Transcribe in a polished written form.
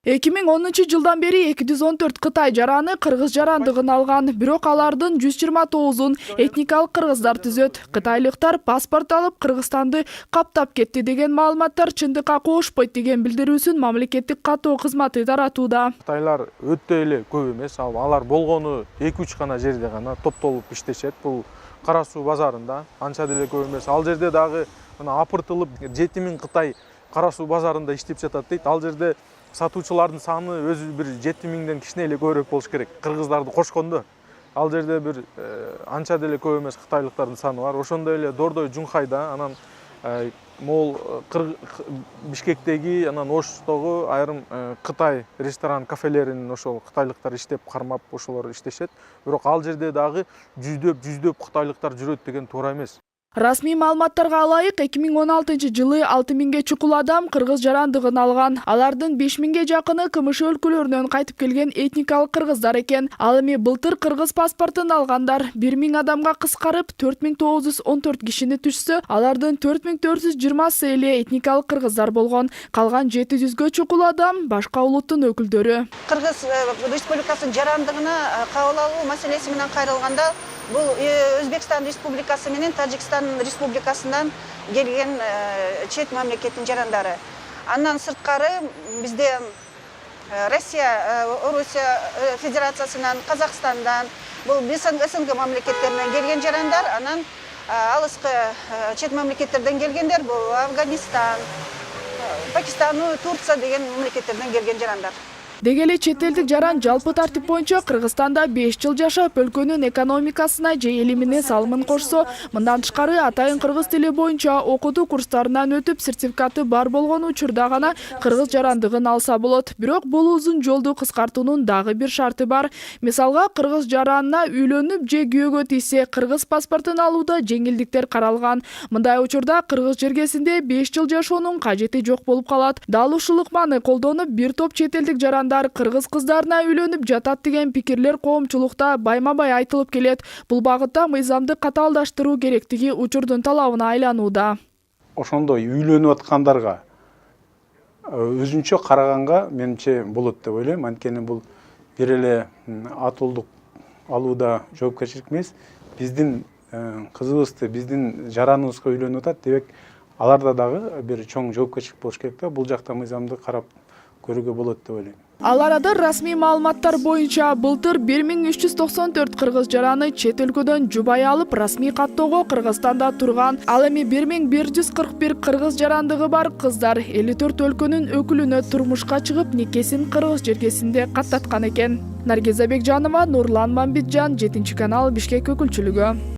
2010 жылдан бери 214 Кытай жараны кыргыз жарандыгын алган, бирок алардын 129-ун этникалык кыргыздар түзөт. Кытайлыктар паспорт алып Кыргызстанды каптап кетти деген маалыматтар чындыкка кошпойт деген билдирүүсүн мамлекеттик каттоо кызматы таратууда. Кытайлар өтө эле көп эмес, алар болгону 2-3 гана жерде гана топтолуп иштешет. Бул Кара Суу базарында анча деле көп эмес. Ал жерде дагы мына апыртылып 7000 Кытай Кара Суу базарында иштеп жатат дейт. Ал жерде сатуучулардын саны өзү бир 7000ден кичине эле көбүрөөк болуш керек. Кыргыздарды кошкондо. Ал жерде бир анча деле көп эмес кытайлыктардын саны бар. Ошондой эле Дордой, Жунхайда, анан могул Бишкектеги, анан Оштогу айрым Кытай ресторан, кафелеринин ошол кытайлыктар иштеп кармап ошолор иштешет. Бирок ал жерде дагы жүздөп кытайлыктар жүрөт деген туура эмес. Расмий маалыматтарга ылайык 2016 жылы 6000ге чукул адам кыргыз жарандыгын алган. Алардын 5000ге жакыны КМШ өлкөлөрүнөн кайтып келген этникалык кыргыздар экен. Ал эми былтыр кыргыз паспортун алгандар 1000 адамга кыскарып 4914 кишини түшсө, алардын 4420 эле этникалык кыргыздар болгон. Калган 700гө чукул адам башка улуттун өкүлдөрү. Кыргыз Республикасынын жарандыгына кабыл алуу маселеси менен кайрылганда бул Өзбекстан Республикасы менен Тажикстан Республикасынан келген чет мамлекеттин жарандары. Андан сырткары бизде Россия Федерациясынан, Казакстандан, бул СНГ мамлекеттеринен келген жарандар, анан алыскы чет мамлекеттерден келгендер бул Афганистан, Пакистан, Турция деген мамлекеттерден келген жарандар. Деги эле чет элдик жаран жалпы тартип боюнча Кыргызстанда 5 жыл жашап, өлкөнүн экономикасына же элимине салымын кошсо, мындан тышкары атайын кыргыз тили боюнча окутуу курстарынан өтүп, сертификаты бар болгон учурда гана кыргыз жарандыгын алса болот. Бирок бул узун жолду кыскартуунун дагы бир шарты бар. Мисалга, кыргыз жаранына үйлөнүп же күйөөгө тийсе, кыргыз паспортун алууда жеңилдиктер каралган. Мындай учурда кыргыз жергесинде 5 жыл жашоонун кажети жок болуп калат. Дал ушул ыкманы колдонуп, бир топ чет элдик жаран кыргыз кыздарына үйлөнүп жатат деген пикирлер коомчулукта байма-бай айтылып келет. Бул багытта мыйзамды катаалдаштыруу керектиги учурдун талабына айланууда. Ошондой үйлөнүп аткандарга өзүнчө караганга менимче болот деп ойлойм. Анткени бул бир эле атуулдук алууда жоопкерчилик эмес. Биздин кызыбызды, биздин жараныбызга үйлөнүп атат, демек аларда дагы бир чоң жоопкерчилик болуш керек да. Бул жакта мыйзамды карап көрүүгө болот деп ойлойм. Ал арада расмий маалыматтар боюнча былтыр 1394 кыргыз жараны чет өлкөдөн жубай алып расмий каттоого Кыргызстанда турган. Ал эми 1141 кыргыз жарандыгы бар кыздар 54 өлкөнүн өкүлүнө турмушка чыгып, никесин кыргыз жергесинде каттаткан экен. Наргиза Бекжанова, Нурлан Мамбетжан, 7 канал, Бишкек өкүлчүлүгү.